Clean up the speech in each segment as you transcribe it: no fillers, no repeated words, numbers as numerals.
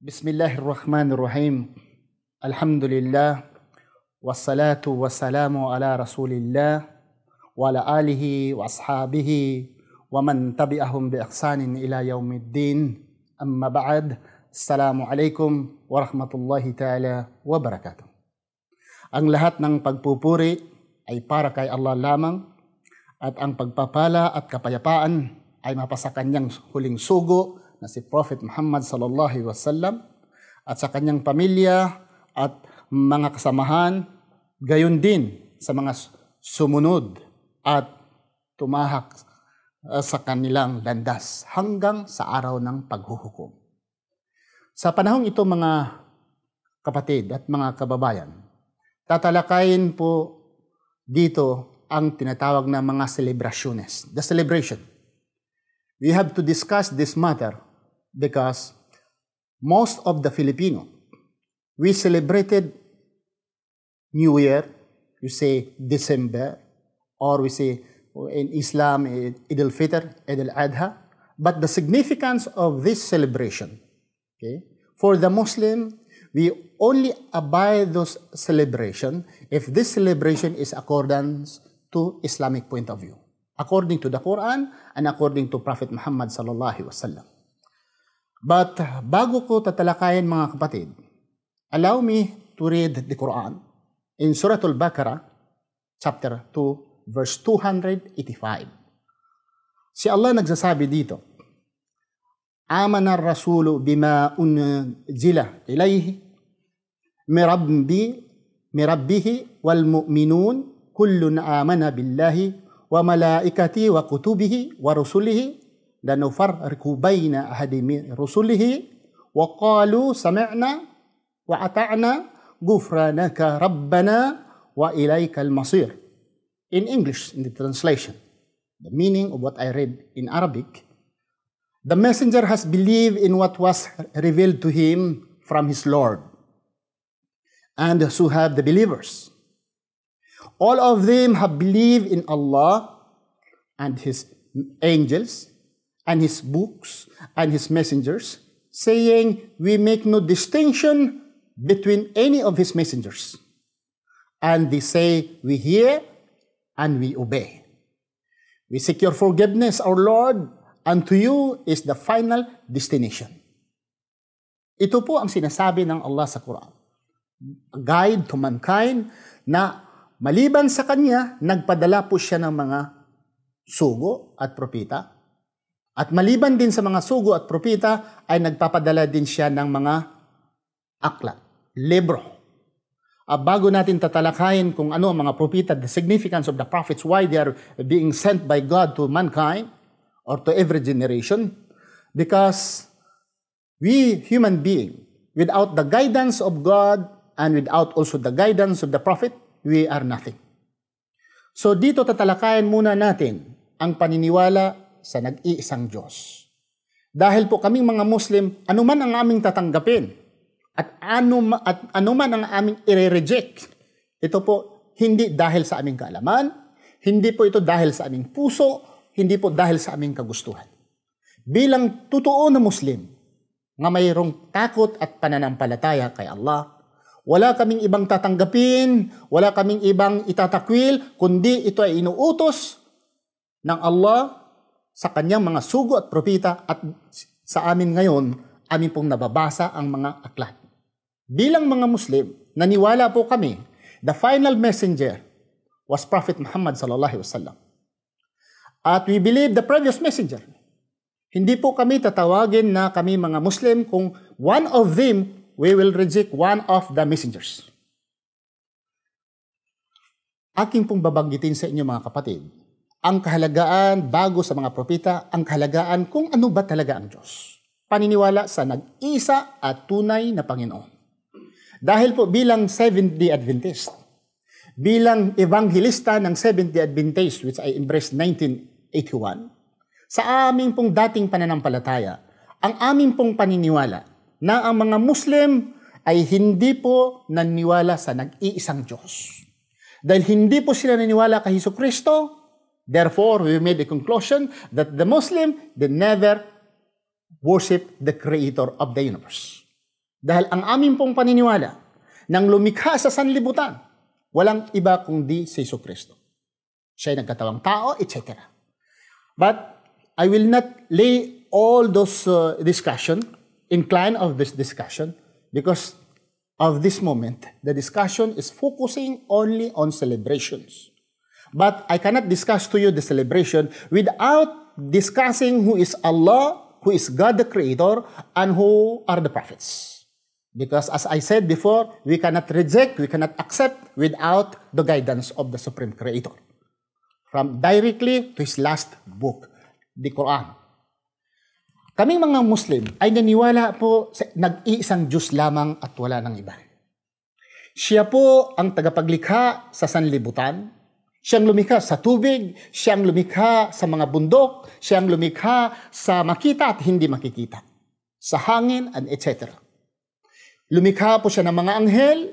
Bismillahirrahmanirrahim. Alhamdulillah. Wassalatu wassalamu ala rasulillah wa ala alihi wa ashabihi wa man tabi'ahum bi ihsanin ila yaumiddin. Amma ba'd. Assalamu alaikum wa rahmatullahi ta'ala wa barakatuh. Ang lahat ng pagpupuri ay para kay Allah lamang at ang pagpapala at kapayapaan ay mapasa kanyang huling sugo na si Prophet Muhammad sallallahu alaihi wasallam at sa kanyang pamilya at mga kasamahan, gayon din sa mga sumunod at tumahak sa kanilang landas hanggang sa araw ng paghuhukom. Sa panahong ito mga kapatid at mga kababayan, tatalakayin po dito ang tinatawag na mga celebrasyones, the celebration. We have to discuss this matter because most of the Filipino, we celebrated New Year, you say December, or we say in Islam, Eid al-Fitr, Eid al-Adha. But the significance of this celebration, okay, for the Muslim, we only abide those celebration if this celebration is accordance to Islamic point of view, according to the Quran and according to Prophet Muhammad sallallahu alaihi wasallam. But bago ko tatalakayin mga kapatid, allow me to read the Quran in Surah Al-Baqarah, chapter 2, verse 285. Si Allah nagsasabi dito, Amana ar-rasulu bima unzila ilayhi mirabbihi wal mu'minun kullun amana billahi wa malaikati wa kutubihi wa rusulihi la nufarriqu baina ahadin min rusulihi wa qalu sami'na wa ata'na ghufranaka rabbana wa ilaikal masir. In English, in the translation, the meaning of what I read in Arabic, the messenger has believed in what was revealed to him from his Lord, and so have the believers. All of them have believed in Allah and His angels and His books and His messengers, saying, we make no distinction between any of His messengers. And they say, we hear and we obey. We seek your forgiveness, our Lord, and to you is the final destination. Ito po ang sinasabi ng Allah sa Quran. A guide to mankind na maliban sa Kanya, nagpadala po siya ng mga sugo at propita. At maliban din sa mga sugo at propita, ay nagpapadala din siya ng mga aklat, libro. Bago natin tatalakayin kung ano ang mga propita, the significance of the prophets, why they are being sent by God to mankind or to every generation, because we human being, without the guidance of God and without also the guidance of the prophet, we are nothing. So dito tatalakayin muna natin ang paniniwala sa nag-iisang Diyos. Dahil po kaming mga Muslim, anuman ang aming tatanggapin at anuman ang aming i-reject, ito po hindi dahil sa aming kaalaman, hindi po ito dahil sa aming puso, hindi po dahil sa aming kagustuhan. Bilang totoo na Muslim, nga mayroong takot at pananampalataya kay Allah, wala kaming ibang tatanggapin, wala kaming ibang itatakwil, kundi ito ay inuutos ng Allah sa kanyang mga sugo at propita, at sa amin ngayon, amin pong nababasa ang mga aklat. Bilang mga Muslim, naniwala po kami, the final messenger was Prophet Muhammad sallallahu alaihi wasallam. At we believe the previous messenger. Hindi po kami tatawagin na kami mga Muslim kung one of them, we will reject one of the messengers. Aking pong babanggitin sa inyo mga kapatid, ang kahalagaan bago sa mga propita, ang kahalagaan kung ano ba talaga ang Diyos. Paniniwala sa nag-isa at tunay na Panginoon. Dahil po bilang Seventh-day Adventist, bilang evangelista ng Seventh-day Adventist, which I embraced 1981, sa aming pong dating pananampalataya, ang aming pong paniniwala na ang mga Muslim ay hindi po naniniwala sa nag-iisang Diyos. Dahil hindi po sila naniniwala kay Jesucristo, therefore, we made a conclusion that the Muslim, they never worship the Creator of the universe. Dahil ang aming pong paniniwala nang lumikha sa sanlibutan, walang iba kundi si Jesucristo. Siya'y nagkatawang tao, etc. But I will not lay all those incline of this discussion, because of this moment, the discussion is focusing only on celebrations. But I cannot discuss to you the celebration without discussing who is Allah, who is God the Creator, and who are the prophets. Because as I said before, we cannot reject, we cannot accept without the guidance of the Supreme Creator. From directly to His last book, the Quran. Kaming mga Muslim ay naniwala po sa nag-iisang Diyos lamang at wala ng iba. Siya po ang tagapaglikha sa sanlibutan, siyang lumikha sa tubig, siyang lumikha sa mga bundok, siyang lumikha sa makita at hindi makikita, sa hangin and etc. Lumikha po siya ng mga anghel,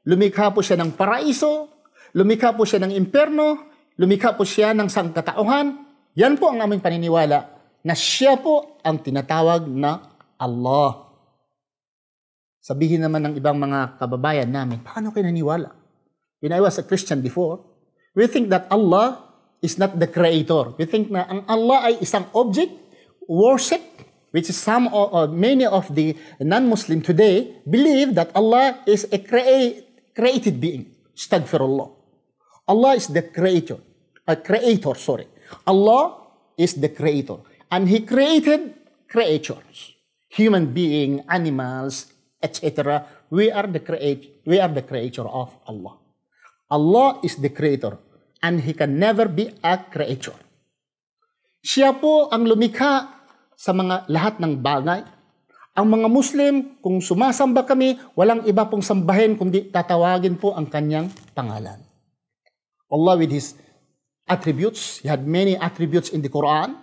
lumikha po siya ng paraiso, lumikha po siya ng impyerno, lumikha po siya ng sangkatauhan. Yan po ang aming paniniwala na siya po ang tinatawag na Allah. Sabihin naman ng ibang mga kababayan namin, paano kayo naniwala? When I was a Christian before, we think that Allah is not the creator. We think na ang Allah ay isang object, worship, which is many of the non-Muslim today believe that Allah is a created being. Astaghfirullah. Allah is the creator. Allah is the creator. And He created creatures. Human being, animals, etc. We are the creator of Allah. Allah is the creator. And He can never be a creature. Siya po ang lumikha sa mga lahat ng bagay. Ang mga Muslim, kung sumasamba kami, walang iba pong sambahin kundi tatawagin po ang kanyang pangalan. Allah with His attributes, He had many attributes in the Quran.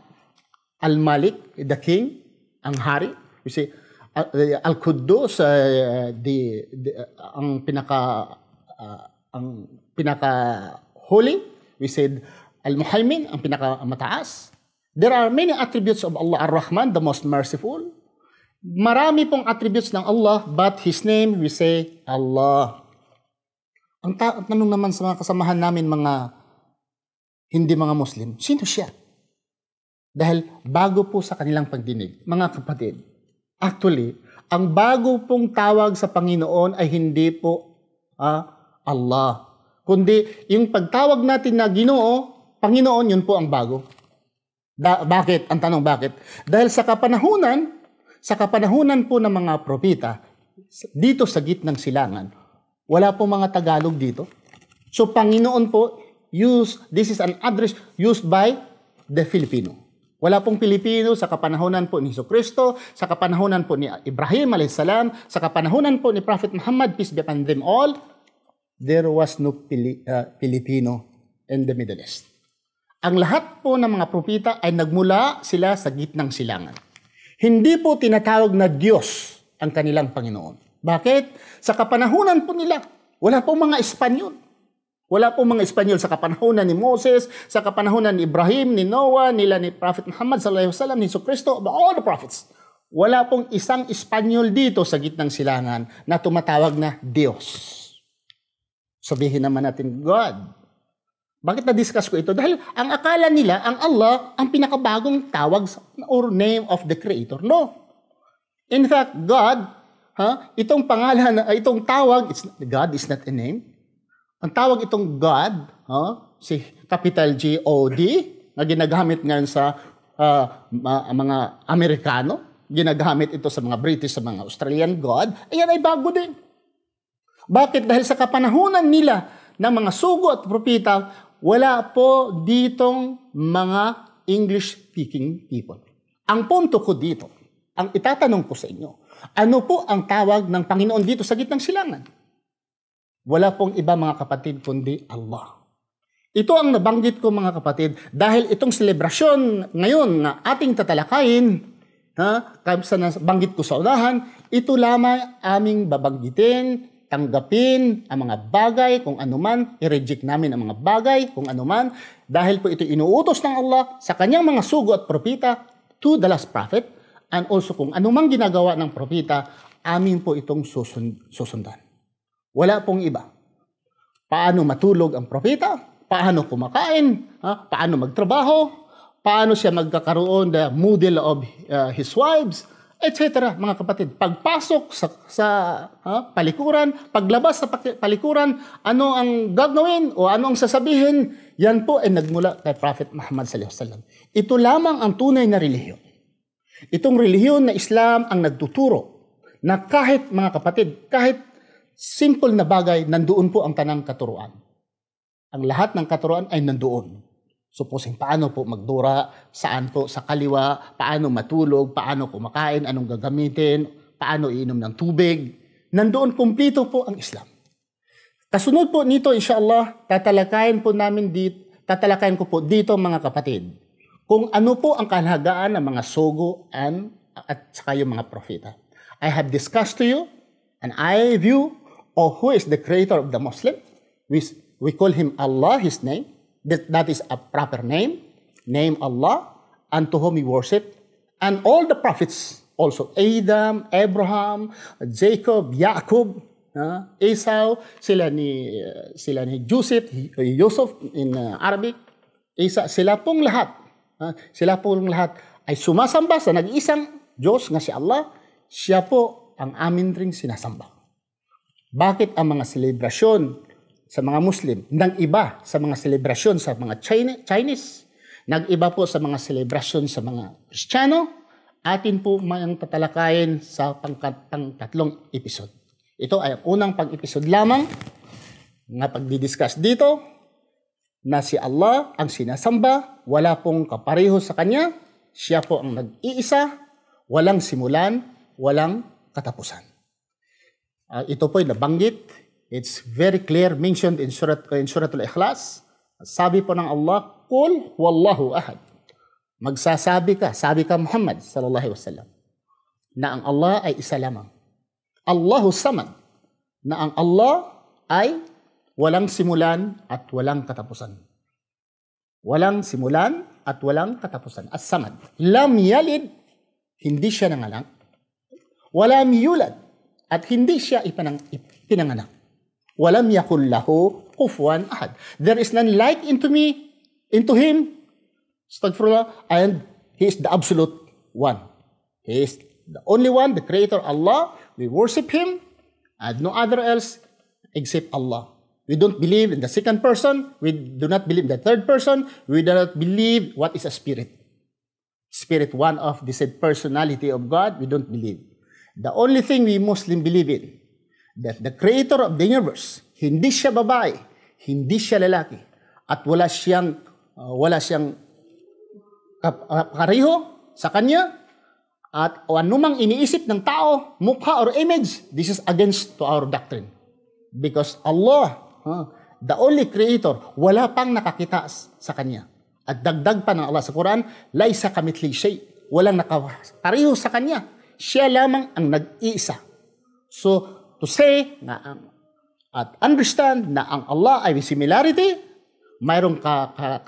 Al-Malik, the King, ang Hari. You see, Al-Quddus, ang pinaka-holy. We said, Al-Muhaymin, ang pinaka-mataas. There are many attributes of Allah. Ar-Rahman, the most merciful. Marami pong attributes ng Allah, but His name, we say, Allah. Ang tanong naman sa mga kasamahan namin, mga hindi mga Muslim, sino siya? Dahil bago po sa kanilang pagdinig, mga kapatid, actually, ang bago pong tawag sa Panginoon ay hindi po Allah. Kundi yung pagtawag natin na Ginoo, Panginoon, yun po ang bago. Bakit? Ang tanong bakit? Dahil sa kapanahunan po ng mga propeta, dito sa gitnang silangan, wala po mga Tagalog dito. So Panginoon po, this is an address used by the Filipino. Wala pong Pilipino sa kapanahunan po ni Jesucristo, sa kapanahunan po ni Ibrahim a.s., sa kapanahunan po ni Prophet Muhammad, peace be upon them all, there was no Filipino in the Middle East. Ang lahat po ng mga propeta ay nagmula sila sa gitnang silangan. Hindi po tinatawag na Diyos ang kanilang Panginoon. Bakit? Sa kapanahunan po nila, wala po mga Espanyol. Wala po mga Espanyol sa kapanahunan ni Moses, sa kapanahunan ni Ibrahim, ni Noah, nila ni Prophet Muhammad sallallahu alaihi wasallam, ni Jesucristo, all the prophets. Wala pong isang Espanyol dito sa gitnang silangan na tumatawag na Diyos. Sabihin naman natin, God. Bakit na-discuss ko ito? Dahil ang akala nila, ang Allah, ang pinakabagong tawag or name of the Creator. No. In fact, God, itong pangalan, itong tawag, God is not a name. Ang tawag itong God, si capital G-O-D, na ginagamit ngayon sa mga Amerikano, ginagamit ito sa mga British, sa mga Australian God, ayan ay bago din. Bakit? Dahil sa kapanahunan nila ng mga sugo at propeta, wala po ditong mga English-speaking people. Ang punto ko dito, ang itatanong ko sa inyo, ano po ang tawag ng Panginoon dito sa gitnang silangan? Wala pong iba mga kapatid kundi Allah. Ito ang nabanggit ko mga kapatid dahil itong selebrasyon ngayon na ating tatalakayin, sa nabanggit ko sa unahan, ito lamang aming babanggitin, tanggapin ang mga bagay kung anuman, i-reject namin ang mga bagay kung anuman, dahil po ito inuutos ng Allah sa kanyang mga sugo at propeta to the last prophet, and also kung anumang ginagawa ng propeta amin po itong susundan. Wala pong iba. Paano matulog ang propeta? Paano kumakain? Paano magtrabaho? Paano siya magkakaroon the model of his wives? Etc. Mga kapatid, pagpasok sa palikuran, paglabas sa palikuran, ano ang gagawin o ano ang sasabihin, yan po ay nagmula kay Prophet Muhammad sallallahu alaihi wasallam. Ito lamang ang tunay na relihiyon. Itong relihiyon na Islam ang nagtuturo na kahit, mga kapatid, kahit simple na bagay, nandoon po ang tanang katuruan. Ang lahat ng katuruan ay nandoon. Supposing paano po magdura, saan po sa kaliwa, paano matulog, paano kumakain, anong gagamitin, paano iinom ng tubig. Nandoon kumpleto po ang Islam. Kasunod po nito, inshallah, tatalakayin ko po dito mga kapatid, kung ano po ang kahalagaan ng mga sogo at saka yung mga propeta. I have discussed to you an eye view of who is the creator of the Muslim. We call him Allah, his name. That is a proper name Allah, and to whom we worship. And all the prophets also, Adam, Abraham, Jacob, Jacob, Esau, sila ni Joseph in Arabic, Isa, sila pong lahat ay sumasamba sa nag-iisang Diyos nga si Allah. Siya po ang amin ring sinasamba. Bakit ang mga selebrasyon sa mga Muslim, nag-iba sa mga selebrasyon sa mga Chinese, nag-iba po sa mga selebrasyon sa mga Kristiyano, atin po mayang tatalakayin sa pang-tatlong episode. Ito ay unang pang-episode lamang na pagdidiscuss dito na si Allah ang sinasamba, wala pong kapareho sa Kanya, siya po ang nag-iisa, walang simulan, walang katapusan. Ito po ay nabanggit. It's very clear, mentioned in Surah Al-Ikhlas. Sabi po ng Allah, Qul wallahu ahad. Magsasabi ka, sabi ka Muhammad sallallahu alaihi wasallam, na ang Allah ay isa lamang. Allahu samad, na ang Allah ay walang simulan at walang katapusan. Walang simulan at walang katapusan. As-samad. Lam yalid, hindi siya nanganak. Walam yulad, at hindi siya pinanganak. Walam yakul lahu kufuwan ahad. There is none like into him, astaghfirullah, and he is the absolute one. He is the only one, the creator Allah. We worship him and no other else except Allah. We don't believe in the second person. We do not believe in the third person. We do not believe what is a spirit. Spirit, one of the said personality of God, we don't believe. The only thing we Muslim believe in, that the creator of the universe, hindi siya babae, hindi siya lalaki, at wala siyang kapareho sa Kanya, at anumang iniisip ng tao, mukha or image, this is against to our doctrine. Because Allah, the only creator, wala pang nakakita sa Kanya. At dagdag pa ng Allah sa Quran, laisa kamithli shay, walang nakapareho sa Kanya. Siya lamang ang nag-iisa. So, to say at understand na ang Allah ay similarity, mayroong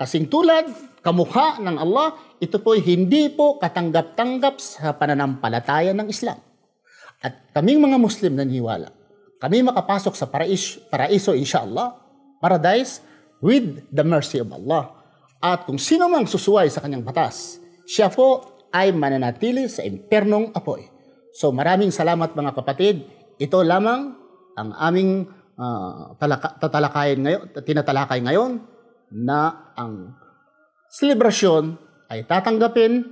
kasing tulad, kamukha ng Allah, ito po hindi po katanggap-tanggap sa pananampalataya ng Islam. At kaming mga Muslim naniniwala, kami makapasok sa paraiso inshallah, paradise, with the mercy of Allah. At kung sino mang susuway sa kanyang batas, siya po ay mananatili sa impernong apoy. So maraming salamat mga kapatid. Ito lamang ang aming tinatalakay ngayon na ang selebrasyon ay tatanggapin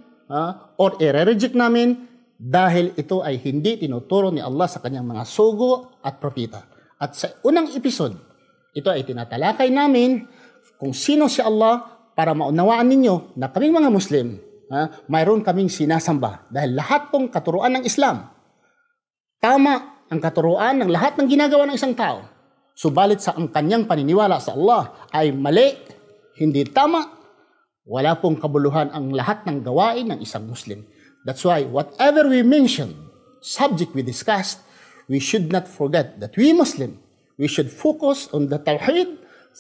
or i-reject namin dahil ito ay hindi tinuturo ni Allah sa kanyang mga sugo at propeta. At sa unang episode, ito ay tinatalakay namin kung sino si Allah para maunawaan ninyo na kaming mga Muslim, mayroon kaming sinasamba dahil lahat pong katuruan ng Islam, tama ang katuruan ng lahat ng ginagawa ng isang tao. Subalit sa ang kanyang paniniwala sa Allah ay mali, hindi tama, wala pong kabuluhan ang lahat ng gawain ng isang Muslim. That's why whatever we mention, subject we discussed, we should not forget that we Muslim, we should focus on the Tawheed,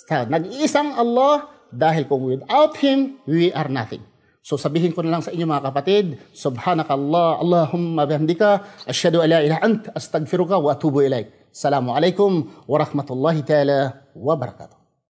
sa nag-iisang Allah, dahil kung without Him, we are nothing. So sabihin ko na lang sa inyo mga kapatid, subhanakallah, Allahumma bihamdika, asyhadu an la ilaha ant, astaghfiruka wa atubu ilaik. Assalamualaikum warahmatullahi taala wabarakatuh.